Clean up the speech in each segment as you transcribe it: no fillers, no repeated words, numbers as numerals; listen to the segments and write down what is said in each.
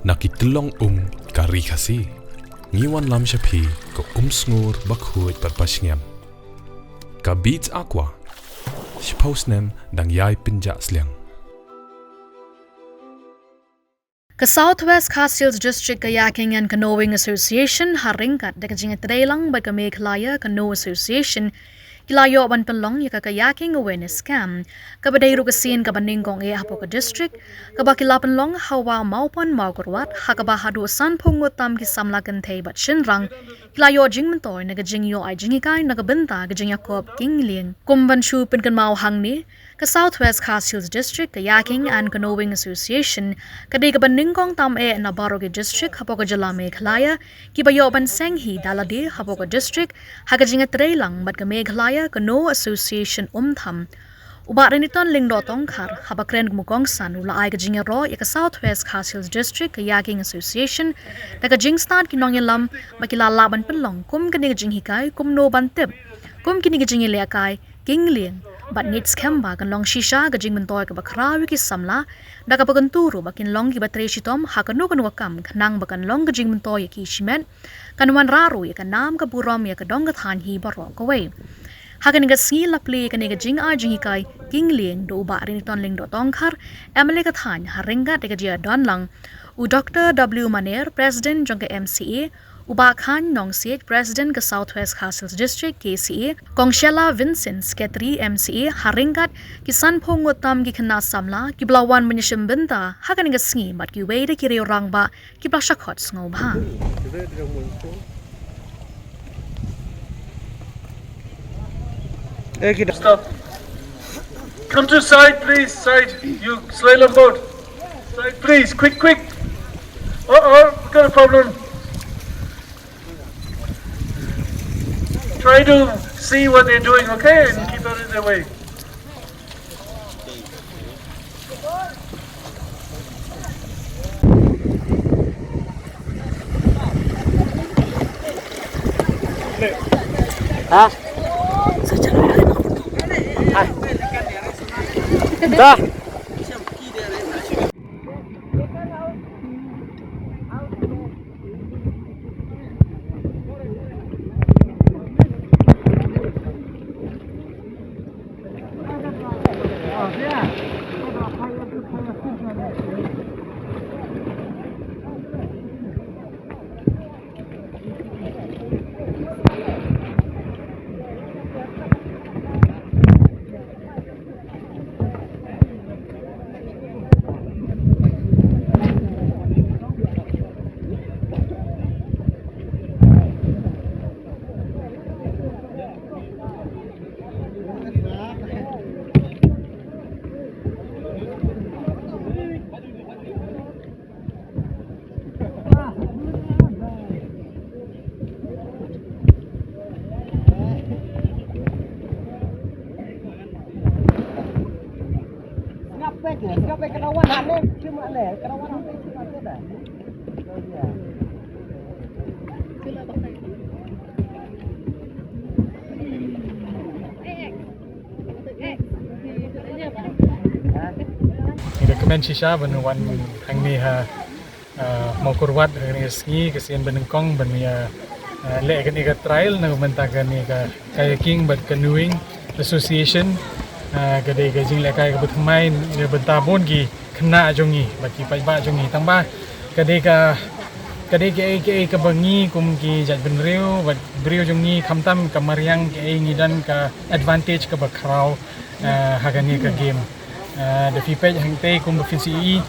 Nakitulong ka Ri Khasi. Ngiwan lam syapi ko sngur bakhuit perpasngem. Ka beats aqua. Shpausnem dang yai pinjas liang. Ka Southwest Khasi Hills District Kayaking and Canoeing Association haringkat dekajing trelang ba ka Meghalaya Canoe Association kilayo ban pelong ya ka kayaking awareness camp ka badairu ka sin ka Nyngkong hapo ka district ka bakila penlong hawa maupun maukurwat ha ka bahadu san pungutam ki samlakan thai bat shinrang kilayo jing mentor na ka jing yo ai jing Hikai na ka benta ka jing Yakob King Lieng kumban shu pen kan mau hang ni ka Southwest Khasi Hills District Kayaking and Canoeing Association kadai ka Nyngkong tam na baro ka district hapo ka jylla Meghalaya ki bayo ban sngi daladi hapo ka district ha ka jing trelang bat ka Meghalaya Canoe Association tham uba reniton lingdo tongkhar habakren mukong san ula ai ka jing ro ya ka Southwest Khasi Hills District Kayaking Association da ka jing start kinong yalam makila laban penlong kum kini ka jing Hikai kum no bantep kum kini ka jing Lieng King Lieng bat nits kemba kan long shisha ka jing mentoy ka bakrawi ki samla da ka paganturo bakin long ki batre shitom ha ka no kan wakam kanang bakan long ka jing mentoy ki shimen kanwan raru ya ka nam ka burom ya ka dong ka than hi baro ka way hakan ga sngi lapli kan ga jing a jing Hikai King Lieng do ba rin ton ling do tongkhar emle ka than harenga de ga dia don lang u Dr. W Maner President jong ka MCA uba khan nong siet President ka Southwest Khasi Hills District KCA Kongshela Vincent Secretary MCA harengat kisan phongotam ki khna samla ki blawan manishim benta hakan ga sngi mat ki we de ki re rang ba ki bla shakhot sngo ba Stop. Come to side, please. Side. You slalom boat. Side, please. Quick, quick. We got a problem. Try to see what they're doing, okay? And keep out of their way. Hả? Dah. Sampai kerawanan ni cuma ni kerawanan ni cuma tu dah. Rekomen shisha benuan hang ni ha mau kurwat ni sngi kesian Nyngkong ben ya le kan iga trial na mentakan ni ka Kayaking but Canoeing Association kadai ka jing lekai ka butmai ni bentabon ki kena jongi baki pai ba jongi tamba kadai ka ka bangi kum ki jat benriu bat beriu jongi khamtam ka mariang ki ngidan ka advantage ka bakrau hagani ka game the fipej hang te kum finci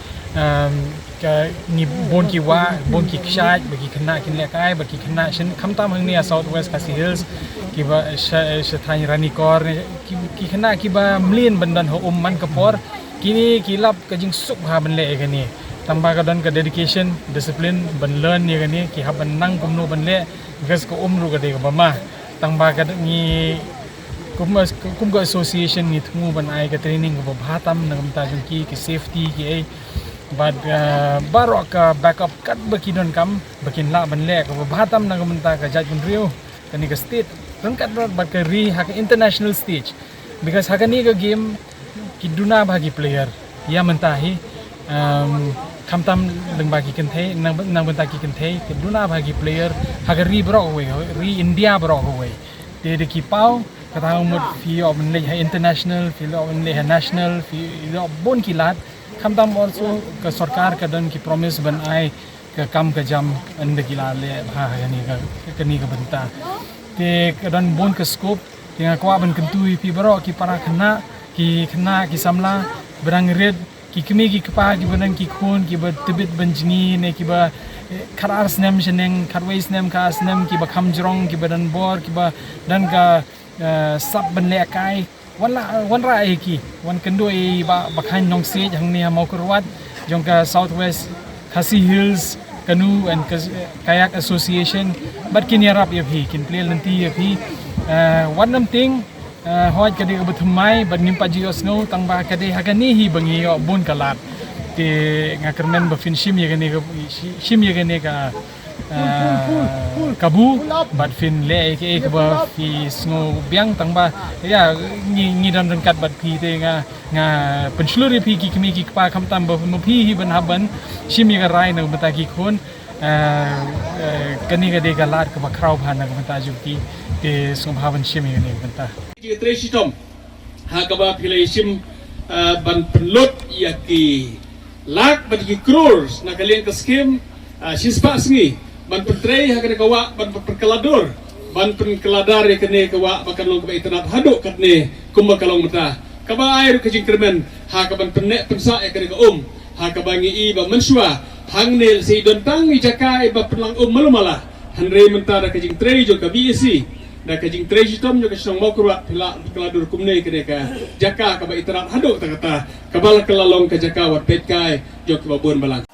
ka ni bon ki kshaj bagi kena kin lekai bagi kena shin khamtam hang ni Southwest Khasi Hills ki ba shathai rani kor ki kena ki ba mlin bandan ho man kapor kini kilap ka jing suk ha ban le ka ni tamba ka don ka dedication discipline ban learn ni ka ni ki ha ban nang kum no ban le because ko ru ka de ka bama tamba ka ni kum ka association ni thmu ban ai ka training ko bhatam nang ta jung ki safety ki ai but barok ka backup kat baki don kam bakin la ban le ko bhatam nang menta ka jaj ban riu kani ka state rangkat bat ka ri ha ka international stage because ha ka ni ka game ki duna bagi player ya mentahi kamtam leng bagi kente nang bentaki kente keduna bagi player hagari bro we ri India bro we de kipau kata umut fi of international fi of national fi of bon kilat kamtam also ke sarkar kadan ki promise ban ai ke kam ke jam ande kila le ha ni ke benta te kadan bon ke scope dengan kwa ban kentui pi bro ki para kena ki samla berang red ki kemi ki kapa ki banan ki khun ki ba tibit banjini ne ki ba karar snem seneng karwei snem ka snem ki ba khamjrong ki badan bor ki ba dan ka sab ban le kai wan ra ki wan kendoi ba bakhan nong se jang ne mau kurwat jong ka southwest Khasi Hills Canoe and Kayak Association but kin yarap ya phi kin play nanti ya phi one nam ting hoi kadi betumai ban nimpa jios no tang ba kadi hagani hi bangi yo bun kalat ti ngakermen ba fin shim ye gane ka kabu bat fin le ke ba fi sngo biang tang ba ya ni dan kat bat phi te nga pensluri phi ki kemi ki pa kham tam ba mo phi hi ban haban shim ye ga rai no bata ki khon kani ga de ga lat ka ba kraw bhan na bata ju ki ke sunghavan shim ye ne bata Tresitom hakaba pilai sim ban penlot yaki lak bagi crores na kalian ke skim sispa sngi ban pentrei hakane kawa ban perkelador ban penkeladar yakane kawa bakan long ke internet haduk katne kumba kalong mata kaba air ke jingkermen hakaban penek pensa yakane ka hakaba ngi ba mensua hangnel si dontang i jakai ba pelang malumala hanre mentara ke jingtrei jo ka BSc na kajing trejitom jo kasong mau kurwa pila keladur kumne kene ka jaka ka ba iterat hadok ta kata kabal kelalong ka jaka wat petkai jo ka babon balang